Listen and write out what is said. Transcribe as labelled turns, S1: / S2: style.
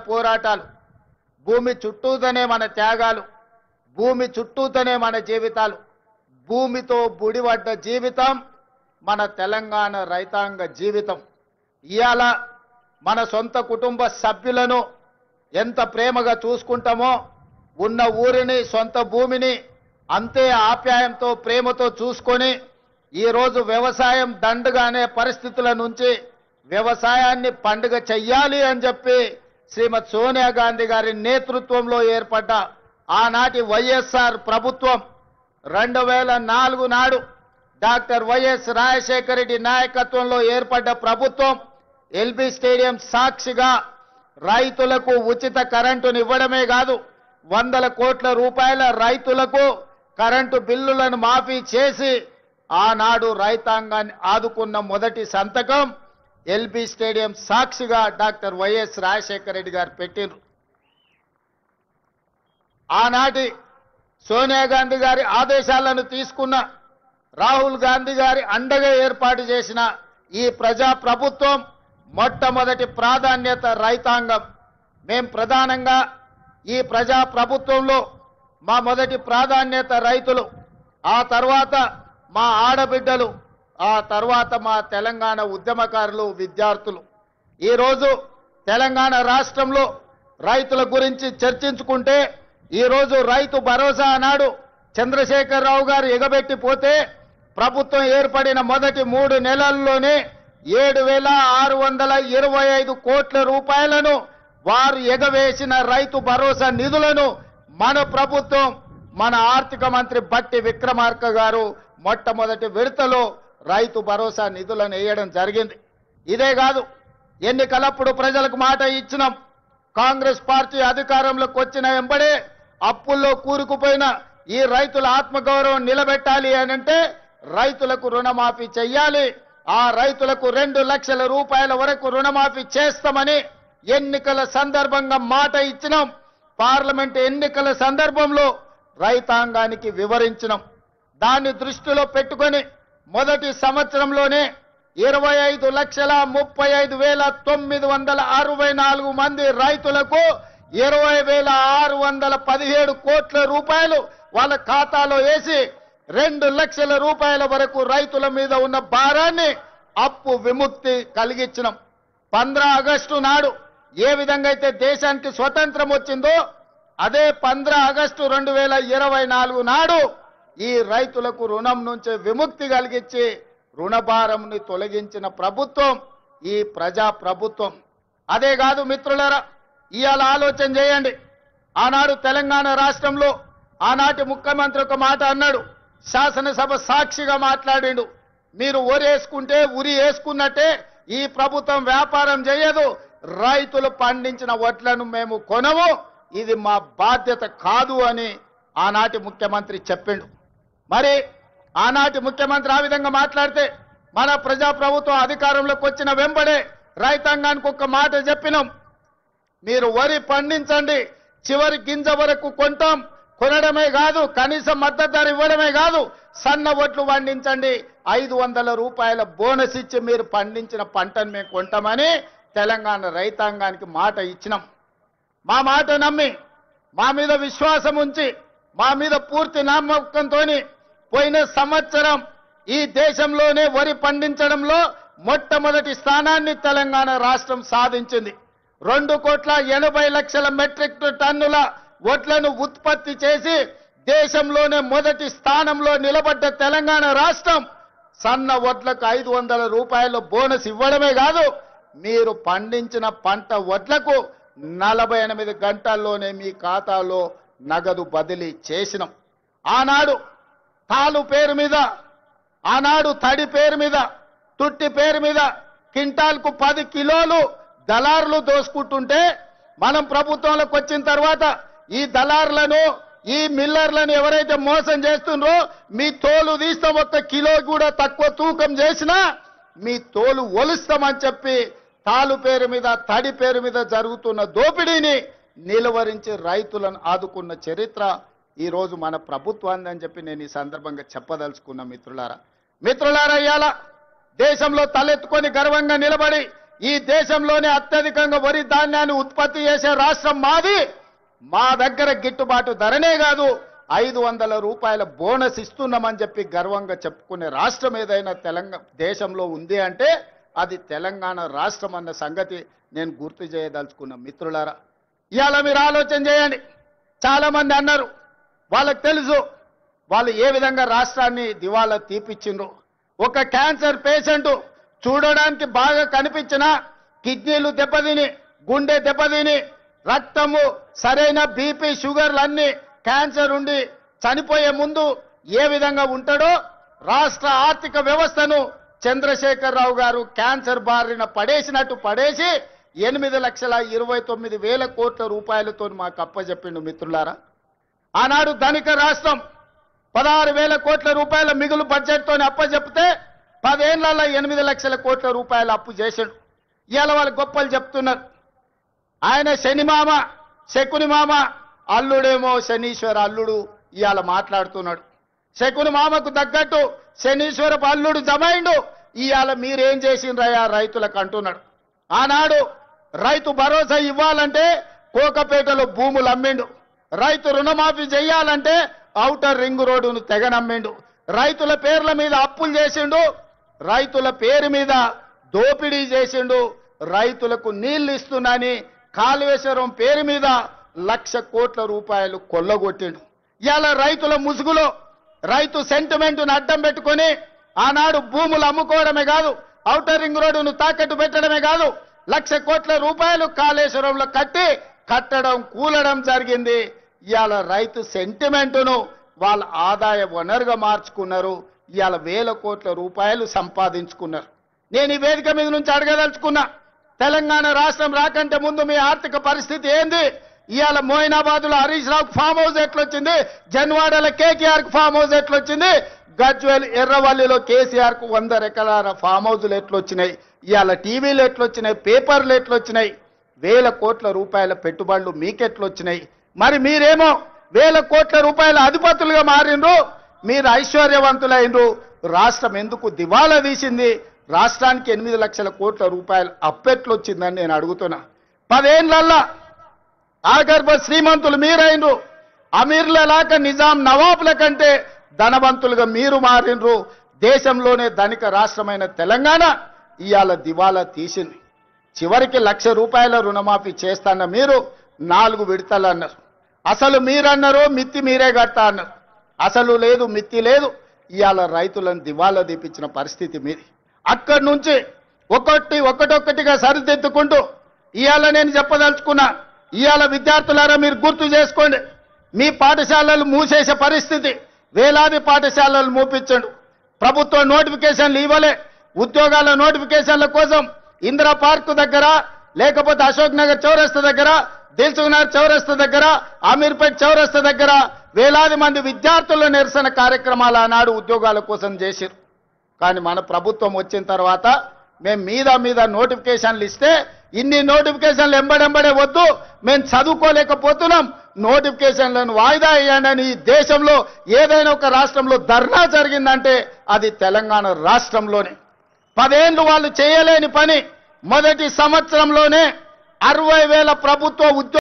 S1: పోరాటాలు, భూమి చుట్టూతోనే మన త్యాగాలు, భూమి చుట్టూతోనే మన జీవితాలు, భూమితో బుడిపడ్డ జీవితం మన తెలంగాణ రైతాంగ జీవితం. ఇవాళ మన సొంత కుటుంబ సభ్యులను ఎంత ప్రేమగా చూసుకుంటామో ఉన్న ఊరిని, సొంత భూమిని అంతే ఆప్యాయంతో ప్రేమతో చూసుకొని ఈరోజు వ్యవసాయం దండుగానే పరిస్థితుల నుంచి వ్యవసాయాన్ని పండుగ చెయ్యాలి అని చెప్పి శ్రీమతి సోనియా గాంధీ గారి నేతృత్వంలో ఏర్పడ్డ ఆనాటి వైఎస్ఆర్ ప్రభుత్వం 2004 నాడు డాక్టర్ వైఎస్ రాజశేఖర రెడ్డి నాయకత్వంలో ఏర్పడ్డ ప్రభుత్వం ఎల్బీ స్టేడియం సాక్షిగా రైతులకు ఉచిత కరెంటును ఇవ్వడమే కాదు, 100 కోట్ల రూపాయల రైతులకు కరెంటు బిల్లులను మాఫీ చేసి ఆనాడు రైతాంగాన్ని ఆదుకున్న మొదటి సంతకం ఎల్బీ స్టేడియం సాక్షిగా డాక్టర్ వైఎస్ రాజశేఖర రెడ్డి గారు పెట్టిండ్రు. ఆనాటి సోనియా గాంధీ గారి ఆదేశాలను తీసుకున్న రాహుల్ గాంధీ గారి అండగా ఏర్పాటు చేసిన ఈ ప్రజా ప్రభుత్వం మొట్టమొదటి ప్రాధాన్యత రైతాంగం. మేం ప్రధానంగా ఈ ప్రజా ప్రభుత్వంలో మా మొదటి ప్రాధాన్యత రైతులు, ఆ తర్వాత మా ఆడబిడ్డలు, ఆ తర్వాత మా తెలంగాణ ఉద్యమకారులు, విద్యార్థులు. ఈరోజు తెలంగాణ రాష్ట్రంలో రైతుల గురించి చర్చించుకుంటే ఈరోజు రైతు భరోసా అన్నాడు చంద్రశేఖరరావు గారు ఎగబెట్టిపోతే ప్రభుత్వం ఏర్పడిన మొదటి 3 నెలల్లోనే 7,625 కోట్ల రూపాయలను వారు ఎగవేసిన రైతు భరోసా నిధులను మన ప్రభుత్వం, మన ఆర్థిక మంత్రి బట్టి విక్రమార్క గారు మొట్టమొదటి విడతలో రైతు భరోసా నిధులను వేయడం జరిగింది. ఇదే కాదు, ఎన్నికలప్పుడు ప్రజలకు మాట ఇచ్చినాం. కాంగ్రెస్ పార్టీ అధికారంలోకి వచ్చిన వెంబడే అప్పుల్లో కూరుకుపోయిన ఈ రైతుల ఆత్మగౌరవం నిలబెట్టాలి అనంటే రైతులకు రుణమాఫీ చెయ్యాలి, ఆ రైతులకు 2 లక్షల రూపాయల వరకు రుణమాఫీ చేస్తామని ఎన్నికల సందర్భంగా మాట ఇచ్చినాం. పార్లమెంట్ ఎన్నికల సందర్భంలో రైతాంగానికి వివరించినాం. దాన్ని దృష్టిలో పెట్టుకొని మొదటి సంవత్సరంలోనే 25,35,964 మంది రైతులకు 20,617 కోట్ల రూపాయలు వాళ్ళ ఖాతాలో వేసి 2 లక్షల రూపాయల వరకు రైతుల మీద ఉన్న భారాన్ని అప్పు విముక్తి కలిగించినాం. 15 ఆగస్టు నాడు ఏ విధంగా అయితే దేశానికి స్వతంత్రం వచ్చిందో అదే 15 ఆగస్టు 2024 నాడు ఈ రైతులకు రుణం నుంచి విముక్తి కలిగించి రుణభారంని తొలగించిన ప్రభుత్వం ఈ ప్రజా ప్రభుత్వం. అదే కాదు మిత్రులారా, ఇవాళ ఆలోచన చేయండి. ఆనాడు తెలంగాణ రాష్ట్రంలో ఆనాటి ముఖ్యమంత్రి ఒక మాట అన్నాడు, శాసనసభ సాక్షిగా మాట్లాడిండు. మీరు ఒరేసుకుంటే ఉరి వేసుకున్నట్టే ఈ ప్రభుత్వం వ్యాపారం చేయదు, రైతులు పండించిన వడ్లను మేము కొనము, ఇది మా బాధ్యత కాదు అని ఆనాటి ముఖ్యమంత్రి చెప్పిండు. మరి ఆనాటి ముఖ్యమంత్రి ఆ విధంగా మాట్లాడితే మన ప్రజా ప్రభుత్వం అధికారంలోకి వచ్చిన వెంబడే రైతాంగానికి ఒక మాట చెప్పినాం, మీరు వరి పండించండి, చివరి గింజ వరకు కొంటాం, కొనడమే కాదు కనీస మద్దతు ధర ఇవ్వడమే కాదు, సన్న వడ్లు పండించండి, 500 రూపాయల బోనస్ ఇచ్చి మీరు పండించిన పంటను మేము కొంటామని తెలంగాణ రైతాంగానికి మాట ఇచ్చినాం. మా మాట నమ్మి, మా మీద విశ్వాసం ఉంచి, మా మీద పూర్తి నమ్మకంతో పోయిన సంవత్సరం ఈ దేశంలోనే వరి పండించడంలో మొట్టమొదటి స్థానాన్ని తెలంగాణ రాష్ట్రం సాధించింది. 2,80,00,000 మెట్రిక్ టన్నుల వడ్లను ఉత్పత్తి చేసి దేశంలోనే మొదటి స్థానంలో నిలబడ్డ తెలంగాణ రాష్ట్రం సన్న వడ్లకు 500 రూపాయల బోనస్ ఇవ్వడమే కాదు, మీరు పండించిన పంట వడ్లకు 48 గంటల్లోనే మీ ఖాతాలో నగదు బదిలీ చేసినాం. ఆనాడు తాలు పేరు మీద, ఆనాడు తడి పేరు మీద, తుట్టి పేరు మీద క్వింటాల్కు 10 కిలోలు దళారులు దోసుకుంటుంటే మనం ప్రభుత్వంలోకి వచ్చిన తర్వాత ఈ దళారులను, ఈ మిల్లర్లను ఎవరైతే మోసం చేస్తుండ్రో మీ తోలు తీస్తాం, 1 కిలో కూడా తక్కువ తూకం చేసినా మీ తోలు ఒలుస్తామని చెప్పి తాలు పేరు మీద, తడి పేరు మీద జరుగుతున్న దోపిడీని నిలువరించి రైతులను ఆదుకున్న చరిత్ర ఈ రోజు మన ప్రభుత్వాన్ని అని చెప్పి నేను ఈ సందర్భంగా చెప్పదలుచుకున్న మిత్రులారా. ఇవాళ దేశంలో తలెత్తుకొని గర్వంగా నిలబడి ఈ దేశంలోనే అత్యధికంగా వరి ధాన్యాన్ని ఉత్పత్తి చేసే రాష్ట్రం మాది. మా దగ్గర గిట్టుబాటు ధరనే కాదు 500 రూపాయల బోనస్ ఇస్తున్నామని చెప్పి గర్వంగా చెప్పుకునే రాష్ట్రం ఏదైనా తెలంగాణ దేశంలో ఉంది అంటే అది తెలంగాణ రాష్ట్రం అన్న సంగతి నేను గుర్తు చేయదలుచుకున్న మిత్రులారా. ఇవాళ మీరు ఆలోచన చేయండి. చాలా మంది అన్నారు, వాళ్ళకి తెలుసు వాళ్ళు ఏ విధంగా రాష్ట్రాన్ని దివాలా తీపిచ్చిండ్రు. ఒక క్యాన్సర్ పేషెంట్ చూడడానికి బాగా కనిపించినా కిడ్నీలు దెబ్బతిని, గుండె దెబ్బతిని, రక్తము సరైన బీపీ షుగర్లన్నీ క్యాన్సర్ ఉండి చనిపోయే ముందు ఏ విధంగా ఉంటాడో రాష్ట్ర ఆర్థిక వ్యవస్థను చంద్రశేఖరరావు గారు క్యాన్సర్ బారిన పడేసినట్టు పడేసి 8,29,000 కోట్ల రూపాయలతో మాకు అప్పచెప్పిండు మిత్రులారా. ఆనాడు ధనిక రాష్ట్రం 16,000 కోట్ల రూపాయల మిగులు బడ్జెట్తో అప్పచెప్తే 10 ఏళ్లలో 8 లక్షల కోట్ల రూపాయలు అప్పు చేశాడు. ఇవాళ వాళ్ళు గొప్పలు చెప్తున్నారు. ఆయన శనిమామ శకుని మామ అల్లుడేమో శనీశ్వర అల్లుడు ఇవాళ మాట్లాడుతున్నాడు. శకుని మామకు తగ్గట్టు శనీశ్వరపు అల్లుడు జమైండు. ఇవాళ మీరేం చేసిండ్రయ్యా రైతులకు అంటున్నాడు. ఆనాడు రైతు భరోసా ఇవ్వాలంటే కోకపేటలో భూములు అమ్మిండు. రైతు రుణమాఫీ చేయాలంటే ఔటర్ రింగ్ రోడ్డును తెగనమ్మిండు. రైతుల పేర్ల మీద అప్పులు చేసిండు. రైతుల పేరు మీద దోపిడీ చేసిండు. రైతులకు నీళ్లు ఇస్తున్నాని కాళేశ్వరం పేరు మీద 1,00,000 కోట్ల రూపాయలు కొల్లగొట్టిండు. ఇవాళ రైతుల ముసుగులో రైతు సెంటిమెంట్ను అడ్డం పెట్టుకొని ఆనాడు భూములు అమ్ముకోవడమే కాదు, ఔటర్ రింగ్ రోడ్డును తాకట్టు పెట్టడమే కాదు, 1,00,000 కోట్ల రూపాయలు కాళేశ్వరంలో కట్టడం కూలడం జరిగింది. ఇవాళ రైతు సెంటిమెంటును వాళ్ళ ఆదాయ వనరుగా మార్చుకున్నారు. ఇవాళ 1,000 కోట్ల రూపాయలు సంపాదించుకున్నారు. నేను ఈ వేదిక మీద నుంచి అడగదలుచుకున్నా, తెలంగాణ రాష్ట్రం రాకంటే ముందు మీ ఆర్థిక పరిస్థితి ఏంది? ఇవాళ మోయినాబాద్లో హరీష్ రావుకు ఫామ్ హౌస్ ఎట్లొచ్చింది? జన్వాడలో కేటీఆర్కు ఫామ్ హౌస్ ఎట్లొచ్చింది? గజ్వేల్ ఎర్రవల్లిలో కేసీఆర్కు 100 ఎకరాల ఫామ్ హౌజులు ఎట్లొచ్చినాయి? ఇవాళ టీవీలు ఎట్లొచ్చినాయి? పేపర్లు ఎట్లొచ్చినాయి? 1,000 కోట్ల రూపాయల పెట్టుబడులు మీకెట్లొచ్చినాయి? మరి మీరేమో 1,000 కోట్ల రూపాయల అధిపతులుగా మారిండ్రు, మీరు ఐశ్వర్యవంతులైనరు. రాష్ట్రం ఎందుకు దివాలా తీసింది? రాష్ట్రానికి 8 లక్షల కోట్ల రూపాయలు అప్పెట్లొచ్చిందని నేను అడుగుతున్నా. 10 ఏళ్లల్లా ఆగర్భ శ్రీమంతులు మీరైనరు. అమీర్లలాక నిజాం నవాబుల కంటే ధనవంతులుగా మీరు మారినరు. దేశంలోనే ధనిక రాష్ట్రమైన తెలంగాణ ఇవాళ దివాలా తీసింది. చివరికి 1,00,000 రూపాయల రుణమాఫీ చేస్తాన్న మీరు 4 విడతలు అన్నారు. అసలు మీరన్నారు మిత్తి మీరే కడతా అన్నారు. అసలు లేదు మిత్తి లేదు. ఇవాళ రైతులను దివాలా తీపించిన పరిస్థితి మీది. అక్కడి నుంచి ఒక్కొక్కటిగా సరిదిద్దుకుంటూ ఇవాళ నేను చెప్పదలుచుకున్నా. ఇవాళ విద్యార్థులారా మీరు గుర్తు చేసుకోండి, మీ పాఠశాలలు మూసేసే పరిస్థితి. వేలాది పాఠశాలలు మూపించండు. ప్రభుత్వ నోటిఫికేషన్లు ఇవ్వలే. ఉద్యోగాల నోటిఫికేషన్ల కోసం ఇందిరా పార్క్ దగ్గర, లేకపోతే అశోక్ నగర్ చౌరస్తా దగ్గర, దిల్సుఖ్ నగర్ చౌరస్తా దగ్గర, అమీర్పేట్ చౌరస్తా దగ్గర వేలాది మంది విద్యార్థుల నిరసన కార్యక్రమాలు ఆనాడు ఉద్యోగాల కోసం చేశారు. కానీ మన ప్రభుత్వం వచ్చిన తర్వాత మేము మీద నోటిఫికేషన్లు ఇస్తే ఇన్ని నోటిఫికేషన్లు ఎంబడెంబడే వద్దు, మేము చదువుకోలేకపోతున్నాం, నోటిఫికేషన్లను వాయిదా వేయండి. ఈ దేశంలో ఏదైనా ఒక రాష్ట్రంలో ధర్నా జరిగిందంటే అది తెలంగాణ రాష్ట్రంలోనే. 10 ఏళ్లు వాళ్ళు చేయలేని పని మొదటి సంవత్సరంలోనే 60,000 ప్రభుత్వ ఉద్యోగ